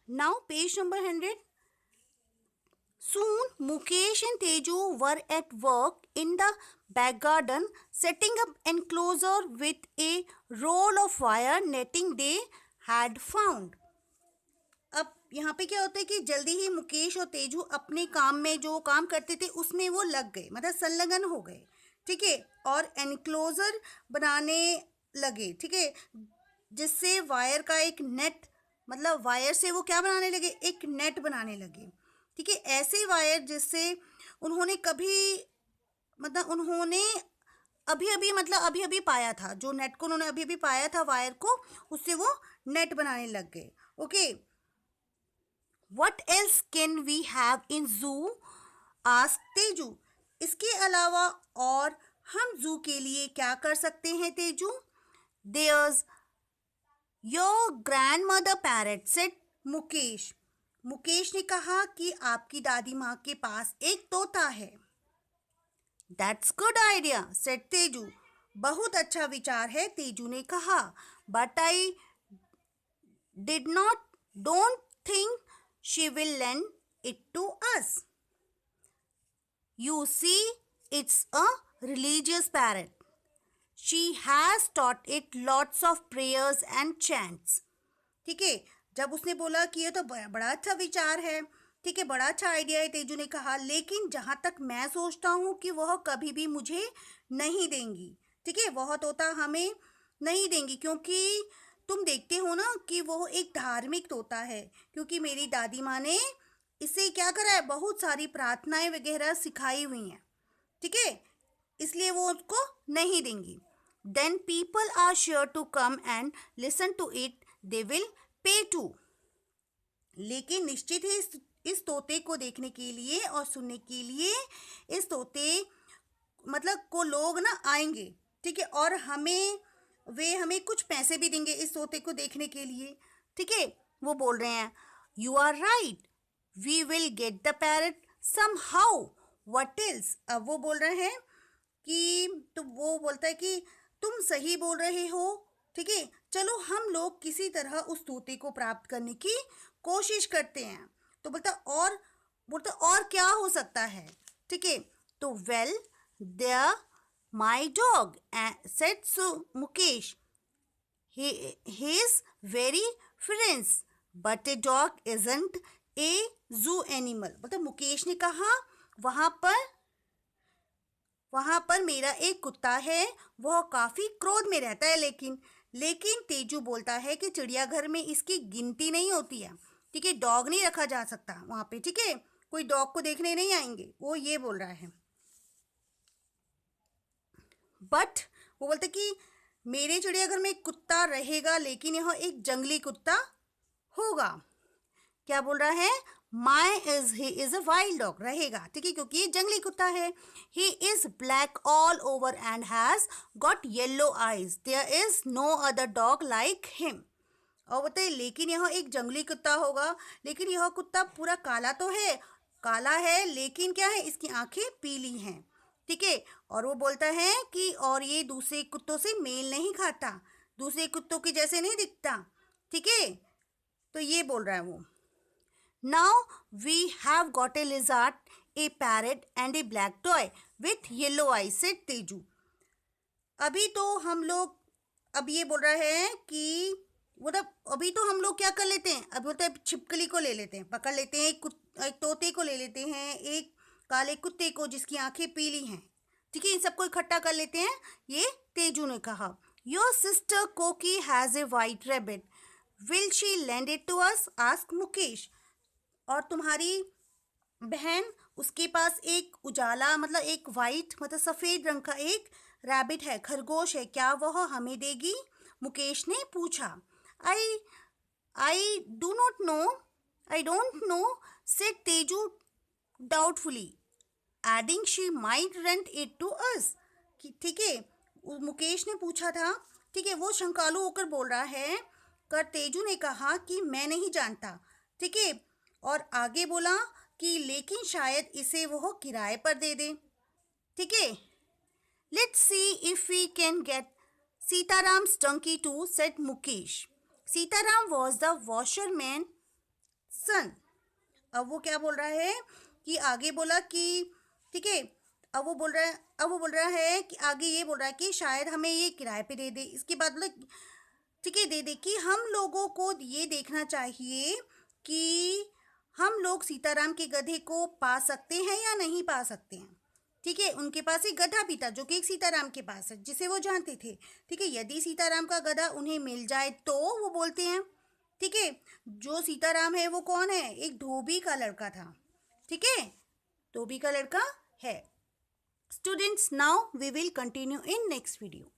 Now page number 100. Soon Mukesh and Teju were at work in the back garden setting up enclosure with a roll of wire netting they had found. अब यहाँ पे क्या होता है कि जल्दी ही मुकेश और तेजू अपने काम में जो काम करते थे उसमें वो लग गए, मतलब संलग्न हो गए, ठीक है, और एनक्लोजर बनाने लगे, ठीक है, जिससे वायर का एक नेट, मतलब वायर से वो क्या बनाने लगे, एक नेट बनाने लगे, ठीक है, ऐसे वायर जिससे उन्होंने कभी, मतलब उन्होंने अभी अभी, मतलब अभी अभी पाया था, जो नेट को उन्होंने अभी अभी पाया था वायर को, उससे वो नेट बनाने लग गए. Okay, What else can we have in zoo? Asked Teju. इसके अलावा और हम जू के लिए क्या कर सकते हैं Tezu? There's your grandmother parrot, said Mukesh. Mukesh ने कहा कि आपकी दादी माँ के पास एक तोता है. That's good idea, said Tezu. बहुत अच्छा विचार है, तेजू ने कहा. But I don't think she will lend it to us. You see, it's a religious parrot. She has taught it lots of prayers and chants. ठीक है, जब उसने बोला कि ये तो बड़ा अच्छा विचार है, ठीक है, बड़ा अच्छा आइडिया है, तेजू ने कहा, लेकिन जहाँ तक मैं सोचता हूँ कि वह कभी भी मुझे नहीं देंगी, ठीक है, वह तोता हमें नहीं देंगी, क्योंकि तुम देखते हो ना कि वो एक धार्मिक तोता है, क्योंकि मेरी दादी माँ ने इसे क्या करा है, बहुत सारी प्रार्थनाएं वगैरह सिखाई हुई हैं, ठीक है, इसलिए वो उसको नहीं देंगी. Then people are sure to come and listen to it, they will pay too. लेकिन निश्चित ही इस तोते को देखने के लिए और सुनने के लिए इस तोते मतलब को लोग ना आएंगे, ठीक है, और वे हमें कुछ पैसे भी देंगे इस तोते को देखने के लिए, ठीक है. वो बोल रहे हैं, you are right, we will get the parrot somehow, what else. अब वो बोल रहे हैं कि, तो वो बोलता है कि तुम सही बोल रहे हो, ठीक है, चलो हम लोग किसी तरह उस तोते को प्राप्त करने की कोशिश करते हैं. तो बोलता और क्या हो सकता है, ठीक है. तो well there my dog, said Mukesh, he is very friends, but a dog isn't a zoo animal. मतलब मुकेश ने कहा वहाँ पर मेरा एक कुत्ता है, वह काफ़ी क्रोध में रहता है, लेकिन तेजू बोलता है कि चिड़ियाघर में इसकी गिनती नहीं होती है, ठीक है, डॉग नहीं रखा जा सकता वहाँ पे, ठीक है, कोई डॉग को देखने नहीं आएंगे, वो ये बोल रहा है. बट वो बोलते कि मेरे चिड़ियाघर में एक कुत्ता रहेगा, लेकिन यह एक जंगली कुत्ता होगा. क्या बोल रहा है, he is a wild dog रहेगा, ठीक है, क्योंकि ये जंगली कुत्ता है. He is black all over and has got yellow eyes, there is no other dog like him. और बताइए, लेकिन यह एक जंगली कुत्ता होगा, लेकिन यह कुत्ता पूरा काला है, लेकिन क्या है, इसकी आंखें पीली हैं, ठीक है, और वो बोलता है कि और ये दूसरे कुत्तों से मेल नहीं खाता, दूसरे कुत्तों के जैसे नहीं दिखता, ठीक है, तो ये बोल रहा है वो. Now we have got a lizard, a parrot and a black toy with yellow eye, said Teju. अभी तो हम लोग, अब ये बोल रहा है कि मतलब अभी तो हम लोग क्या कर लेते हैं, अभी बोलते हैं छिपकली को ले लेते हैं, पकड़ लेते हैं, एक तोते को ले लेते हैं, एक काले कुत्ते को जिसकी आंखें पीली हैं, ठीक है, इन सबको इकट्ठा कर लेते हैं, ये तेजू ने कहा. Your sister Koki has a white rabbit, will she lend it to us, ask Mukesh. और तुम्हारी बहन, उसके पास एक उजाला, मतलब एक वाइट, मतलब सफ़ेद रंग का एक रैबिट है, खरगोश है, क्या वह हमें देगी, मुकेश ने पूछा. I don't know, said Teju doubtfully, adding she might rent it to us. ठीक है, मुकेश ने पूछा था, ठीक है, वो शंकालु होकर बोल रहा है, कर तेजू ने कहा कि मैं नहीं जानता, ठीक है, और आगे बोला कि लेकिन शायद इसे वो किराए पर दे दे, ठीक है. Let's see if we can get Sitaram's donkey too, said Mukesh. Sitaram was the washerman son. अब वो क्या बोल रहा है कि आगे बोला कि ठीक है, अब वो बोल रहा है कि आगे ये बोल रहा है कि शायद हमें ये किराए पे दे दे। इसके बाद बोला ठीक है, दे दे कि हम लोगों को ये देखना चाहिए कि हम लोग सीताराम के गधे को पा सकते हैं या नहीं पा सकते हैं। ठीक है, उनके पास एक गधा भी था जो कि एक सीताराम के पास है, जिसे वो जानते थे। ठीक है, यदि सीताराम का गधा उन्हें मिल जाए तो वो बोलते हैं। ठीक है, जो सीताराम है वो कौन है? एक धोबी का लड़का था। ठीक है, धोबी का लड़का है। Students, now we will continue in next video.